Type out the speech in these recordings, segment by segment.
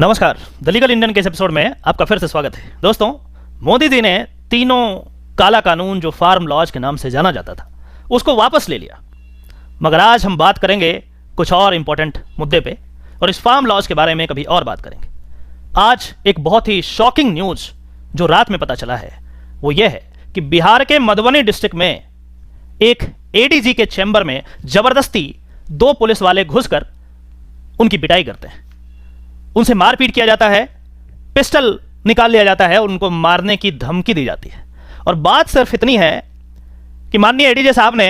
नमस्कार, the legal Indian के इस एपिसोड में आपका फिर से स्वागत है। दोस्तों, मोदी जी ने तीनों काला कानून जो फार्म लॉज के नाम से जाना जाता था उसको वापस ले लिया। मगर आज हम बात करेंगे कुछ और इंपॉर्टेंट मुद्दे पे और इस फार्म लॉज के बारे में कभी और बात करेंगे। आज एक बहुत ही शॉकिंग न्यूज़ जो रात में पता चला है वो ये है कि बिहार के मधुबनी डिस्ट्रिक्ट में एक एडीजी के चैम्बर में जबरदस्ती 2 पुलिस वाले घुसकर उनकी पिटाई करते हैं, उनसे मारपीट किया जाता है, पिस्टल निकाल लिया जाता है, उनको मारने की धमकी दी जाती है। और बात सिर्फ इतनी है कि माननीय एडीजी साहब ने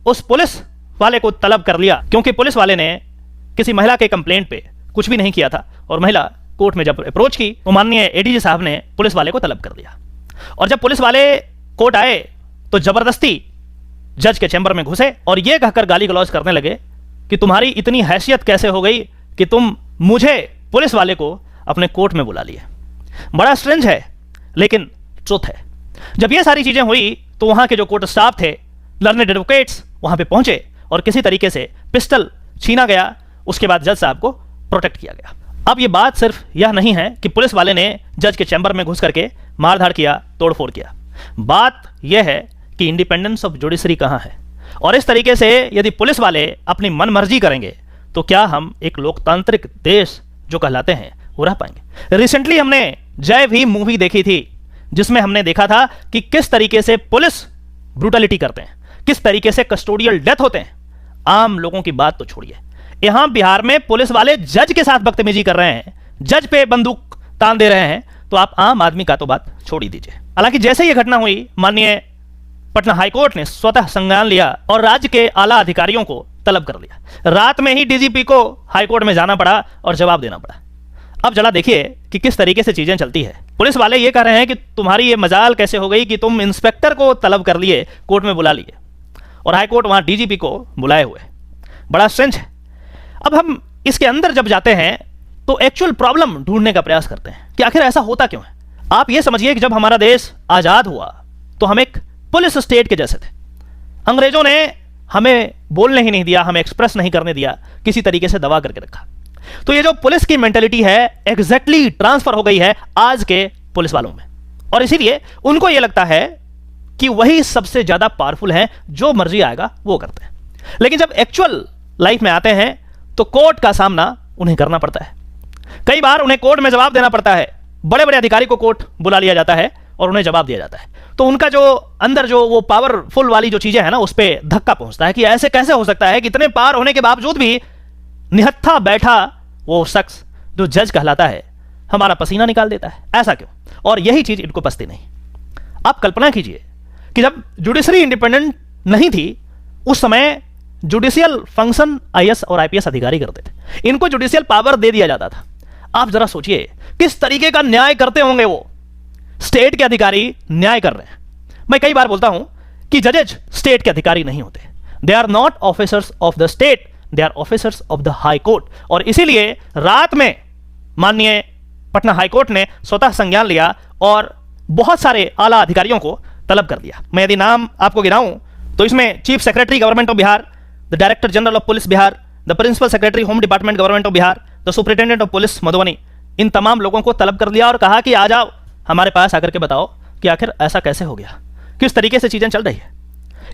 उस पुलिस वाले को तलब कर लिया क्योंकि पुलिस वाले ने किसी महिला के कंप्लेंट पे कुछ भी नहीं किया था और महिला कोर्ट में जब अप्रोच की तो माननीय एडीजी साहब ने पुलिस वाले को तलब कर दिया। और जब पुलिस वाले कोर्ट आए तो जबरदस्ती जज के चैम्बर में घुसे और यह कहकर गाली गलौज करने लगे कि तुम्हारी इतनी हैसियत कैसे हो गई कि तुम मुझे पुलिस वाले को अपने कोर्ट में बुला लिए। बड़ा स्ट्रेंज है लेकिन ट्रुथ है। जब ये सारी चीजें हुई तो वहां के जो कोर्ट स्टाफ थे, लर्नेड एडवोकेट्स वहां पे पहुंचे और किसी तरीके से पिस्टल छीना गया। उसके बाद जज साहब को प्रोटेक्ट किया गया। अब ये बात सिर्फ यह नहीं है कि पुलिस वाले ने जज के चैम्बर में घुस करके मारधाड़ किया, तोड़फोड़ किया। बात यह है कि इंडिपेंडेंस ऑफ जुडिशरी कहां है और इस तरीके से यदि पुलिस वाले अपनी मनमर्जी करेंगे तो क्या हम एक लोकतांत्रिक देश जो कहलाते हैं वो रह पाएंगे। रिसेंटली हमने जय भीम मूवी देखी थी जिसमें हमने देखा था कि किस तरीके से पुलिस ब्रूटलिटी करते हैं, किस तरीके से कस्टोडियल डेथ होते हैं। आम लोगों की बात तो छोड़िए, यहां बिहार में पुलिस वाले जज के साथ बदतमीजी कर रहे हैं, जज पे बंदूक तान दे रहे हैं, तो आप आम आदमी का तो बात छोड़ ही दीजिए। हालांकि जैसे ये घटना हुई, माननीय पटना हाईकोर्ट ने स्वतः संज्ञान लिया और राज्य के आला अधिकारियों को तलब कर लिया। रात में ही डीजीपी को हाईकोर्ट में जाना पड़ा और जवाब देना पड़ा। अब जरा देखिए कि किस तरीके से चीजें चलती है। पुलिस वाले ये कह रहे हैं कि तुम्हारी ये मजाल कैसे हो गई कि तुम इंस्पेक्टर को तलब कर लिए, कोर्ट में बुला लिए और हाईकोर्ट वहां डीजीपी को बुलाए हुए। बड़ा स्ट्रेंज है। अब हम इसके अंदर जब जाते हैं तो एक्चुअल प्रॉब्लम ढूंढने का प्रयास करते हैं कि आखिर ऐसा होता क्यों है। आप ये समझिए कि जब हमारा देश आजाद हुआ तो हम एक पुलिस स्टेट के जैसे थे। अंग्रेजों ने हमें बोलने ही नहीं दिया, हमें एक्सप्रेस नहीं करने दिया, किसी तरीके से दबा करके रखा। तो ये जो पुलिस की मेंटेलिटी है एग्जैक्टली ट्रांसफर हो गई है आज के पुलिस वालों में और इसीलिए उनको ये लगता है कि वही सबसे ज्यादा पावरफुल है, जो मर्जी आएगा वो करते हैं। लेकिन जब एक्चुअल लाइफ में आते हैं तो कोर्ट का सामना उन्हें करना पड़ता है। कई बार उन्हें कोर्ट में जवाब देना पड़ता है। बड़े बड़े अधिकारी को कोर्ट बुला लिया जाता है और उन्हें जवाब दिया जाता है। तो उनका जो अंदर जो वो पावरफुल वाली जो चीजें हैं ना, उस पर धक्का पहुंचता है कि ऐसे कैसे हो सकता है कि इतने पावर होने के बावजूद भी निहत्था बैठा वो शख्स जो जज कहलाता है हमारा पसीना निकाल देता है। ऐसा क्यों? और यही चीज इनको पसती नहीं। आप कल्पना कीजिए कि जब जुडिशरी इंडिपेंडेंट नहीं थी उस समय जुडिशियल फंक्शन आईएएस और आईपीएस अधिकारी करते थे। इनको जुडिशियल पावर दे दिया जाता था। आप जरा सोचिए किस तरीके का न्याय करते होंगे वो। स्टेट के अधिकारी न्याय कर रहे हैं। मैं कई बार बोलता हूं कि जजेज स्टेट के अधिकारी नहीं होते। They are not officers of the state, they are officers of the high court. और इसीलिए रात में माननीय पटना हाई कोर्ट ने स्वतः संज्ञान लिया और बहुत सारे आला अधिकारियों को तलब कर दिया। मैं यदि नाम आपको गिनाऊं तो इसमें chief secretary government of Bihar, the director general of police Bihar, the principal secretary home department government of Bihar, the superintendent of police Madhubani, इन तमाम लोगों को तलब कर दिया और कहा कि आ जाओ हमारे पास आकर के बताओ कि आखिर ऐसा कैसे हो गया, किस तरीके से चीजें चल रही है।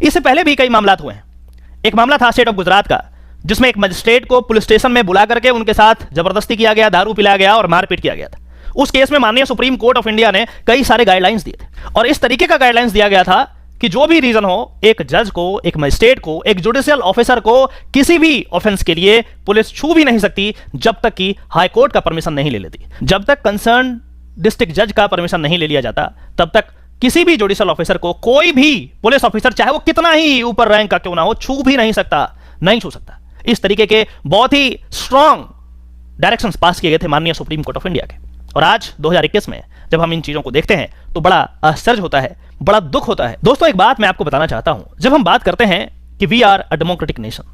इससे पहले भी कई मामला हुए हैं। एक मामला था स्टेट ऑफ गुजरात का जिसमें एक मजिस्ट्रेट को पुलिस स्टेशन में बुला करके उनके साथ जबरदस्ती किया गया, दारू पिलाया गया और मारपीट किया गया था। उस केस में माननीय सुप्रीम कोर्ट ऑफ इंडिया ने कई सारे गाइडलाइंस दिए थे और इस तरीके का गाइडलाइंस दिया गया था कि जो भी रीजन हो, एक जज को, एक मजिस्ट्रेट को, एक जुडिशियल ऑफिसर को किसी भी ऑफेंस के लिए पुलिस छू भी नहीं सकती जब तक कि हाई कोर्ट का परमिशन नहीं ले लेती। जब तक कंसर्न डिस्ट्रिक्ट जज का परमिशन नहीं ले लिया जाता तब तक किसी भी जुडिशियल ऑफिसर को कोई भी पुलिस ऑफिसर चाहे वो कितना ही ऊपर रैंक का क्यों ना हो छू भी नहीं सकता, नहीं छू सकता। इस तरीके के बहुत ही स्ट्रांग डायरेक्शंस पास किए गए थे माननीय सुप्रीम कोर्ट ऑफ इंडिया के। और आज 2021 में जब हम इन चीजों को देखते हैं तो बड़ा आश्चर्य होता है, बड़ा दुख होता है। दोस्तों, एक बात मैं आपको बताना चाहता हूं। जब हम बात करते हैं कि we are a democratic nation,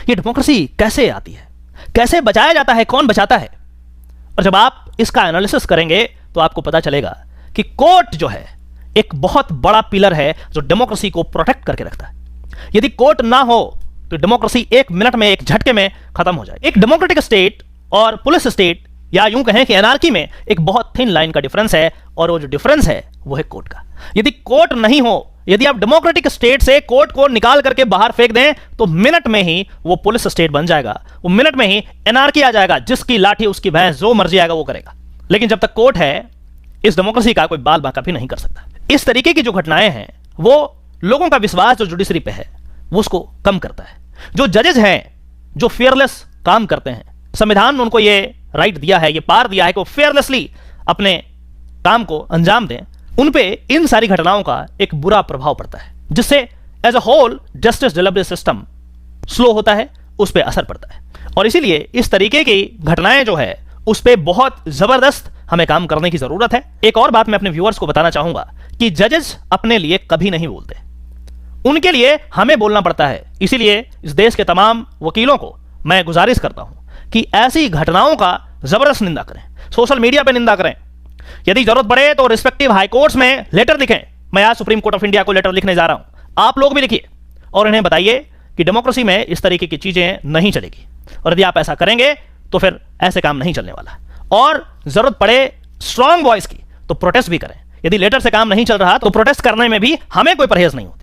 ये डेमोक्रेसी कैसे आती है, कैसे बचाया जाता है, कौन बचाता है, और जब आप इसका एनालिसिस करेंगे तो आपको पता चलेगा कि कोर्ट जो है एक बहुत बड़ा पिलर है जो डेमोक्रेसी को प्रोटेक्ट करके रखता है। यदि कोर्ट ना हो तो डेमोक्रेसी 1 मिनट में, एक झटके में खत्म हो जाए। एक डेमोक्रेटिक स्टेट और पुलिस स्टेट या यूं कहें कि एनार्की में एक बहुत थिन लाइन का डिफरेंस है, और वो जो डिफरेंस है वो है कोर्ट का। यदि कोर्ट नहीं हो, यदि आप डेमोक्रेटिक स्टेट से कोर्ट को निकाल करके बाहर फेंक दें, तो मिनट में ही वो पुलिस स्टेट बन जाएगा, वो मिनट में ही एनार्की आ जाएगा, जिसकी लाठी उसकी भैंस, जो मर्जी आएगा वो करेगा। लेकिन जब तक कोर्ट है, इस डेमोक्रेसी का कोई बाल बांका भी नहीं कर सकता। इस तरीके की जो घटनाएं हैं वो लोगों का विश्वास जो जुडिशरी पे है वो उसको कम करता है। जो जजेस हैं जो फेयरलेस काम करते हैं, संविधान ने उनको ये राइट दिया है, ये पावर दिया है कि वो फेयरलेसली अपने काम को अंजाम दें, उन पे इन सारी घटनाओं का एक बुरा प्रभाव पड़ता है, जिससे as a whole justice delivery system slow होता है, उस पर असर पड़ता है। और इसीलिए इस तरीके की घटनाएं जो है उस पर बहुत जबरदस्त हमें काम करने की जरूरत है। एक और बात मैं अपने व्यूअर्स को बताना चाहूंगा कि जजेस अपने लिए कभी नहीं बोलते, उनके लिए हमें बोलना पड़ता है। इसीलिए इस देश के तमाम वकीलों को मैं गुजारिश करता हूं कि ऐसी घटनाओं का जबरदस्त निंदा करें, सोशल मीडिया पर निंदा करें, यदि जरूरत पड़े तो रिस्पेक्टिव हाई कोर्ट्स में लेटर लिखें। मैं आज सुप्रीम कोर्ट ऑफ इंडिया को लेटर लिखने जा रहा हूं, आप लोग भी लिखिए और इन्हें बताइए कि डेमोक्रेसी में इस तरीके की चीजें नहीं चलेगी, और यदि आप ऐसा करेंगे तो फिर ऐसे काम नहीं चलने वाला। और जरूरत पड़े स्ट्रांग वॉइस की तो प्रोटेस्ट भी करें। यदि लेटर से काम नहीं चल रहा तो प्रोटेस्ट करने में भी हमें कोई परहेज नहीं होती।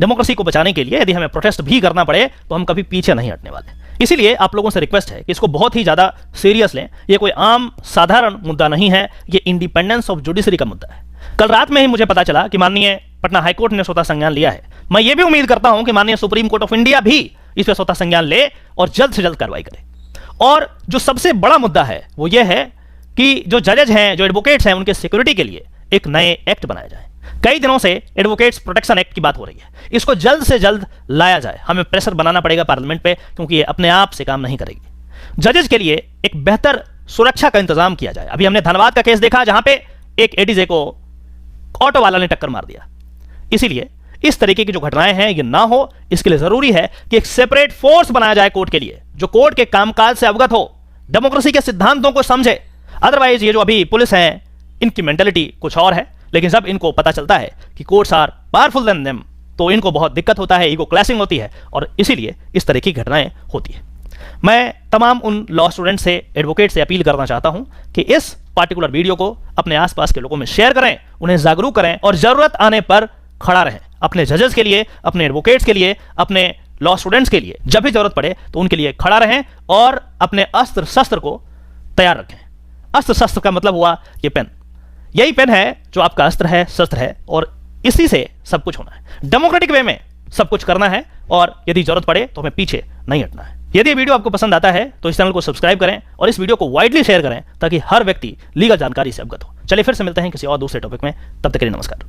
डेमोक्रेसी को बचाने के लिए यदि हमें प्रोटेस्ट भी करना पड़े तो हम कभी पीछे नहीं हटने वाले। इसीलिए आप लोगों से रिक्वेस्ट है कि इसको बहुत ही ज्यादा सीरियस लें। ये कोई आम साधारण मुद्दा नहीं है, ये इंडिपेंडेंस ऑफ जुडिशरी का मुद्दा है। कल रात में ही मुझे पता चला कि माननीय पटना हाईकोर्ट ने स्वतः संज्ञान लिया है। मैं ये भी उम्मीद करता हूं कि माननीय सुप्रीम कोर्ट ऑफ इंडिया भी इस पर स्वतः संज्ञान ले और जल्द से जल्द कार्रवाई करे। और जो सबसे बड़ा मुद्दा है वो ये है कि जो जजेज हैं, जो एडवोकेट्स हैं, उनके सिक्योरिटी के लिए एक नए एक्ट बनाए जाए। कई दिनों से एडवोकेट्स प्रोटेक्शन एक्ट की बात हो रही है, इसको जल्द से जल्द लाया जाए। हमें प्रेशर बनाना पड़ेगा पार्लियामेंट पे, क्योंकि ये अपने आप से काम नहीं करेगी। जजेज के लिए एक बेहतर सुरक्षा का इंतजाम किया जाए। अभी हमने धनबाद का केस देखा जहां पे एक एडीजे को ऑटो वाला ने टक्कर मार दिया। इसीलिए इस तरीके की जो घटनाएं हैं ये ना हो, इसके लिए जरूरी है कि एक सेपरेट फोर्स बनाया जाए कोर्ट के लिए, जो कोर्ट के कामकाज से अवगत हो, डेमोक्रेसी के सिद्धांतों को समझे। अदरवाइज ये जो अभी पुलिस है, इनकी मेंटेलिटी कुछ और है, लेकिन जब इनको पता चलता है कि courts are powerful than them, तो इनको बहुत दिक्कत होता है, ईगो क्लैशिंग होती है, और इसीलिए इस तरह की घटनाएं होती है। मैं तमाम उन लॉ स्टूडेंट से, एडवोकेट से अपील करना चाहता हूं कि इस पार्टिकुलर वीडियो को अपने आसपास के लोगों में शेयर करें, उन्हें जागरूक करें और जरूरत आने पर खड़ा रहें अपने जजेस के लिए, अपने एडवोकेट्स के लिए, अपने लॉ स्टूडेंट्स के लिए। जब भी जरूरत पड़े तो उनके लिए खड़ा रहें और अपने अस्त्र शस्त्र को तैयार रखें। अस्त्र शस्त्र का मतलब हुआ ये पेन, यही पेन है जो आपका अस्त्र है, शस्त्र है, और इसी से सब कुछ होना है। डेमोक्रेटिक वे में सब कुछ करना है, और यदि जरूरत पड़े तो हमें पीछे नहीं हटना है। यदि ये वीडियो आपको पसंद आता है तो इस चैनल को सब्सक्राइब करें और इस वीडियो को वाइडली शेयर करें, ताकि हर व्यक्ति लीगल जानकारी से अवगत हो। चलिए फिर से मिलते हैं किसी और दूसरे टॉपिक में, तब तक के लिए नमस्कार।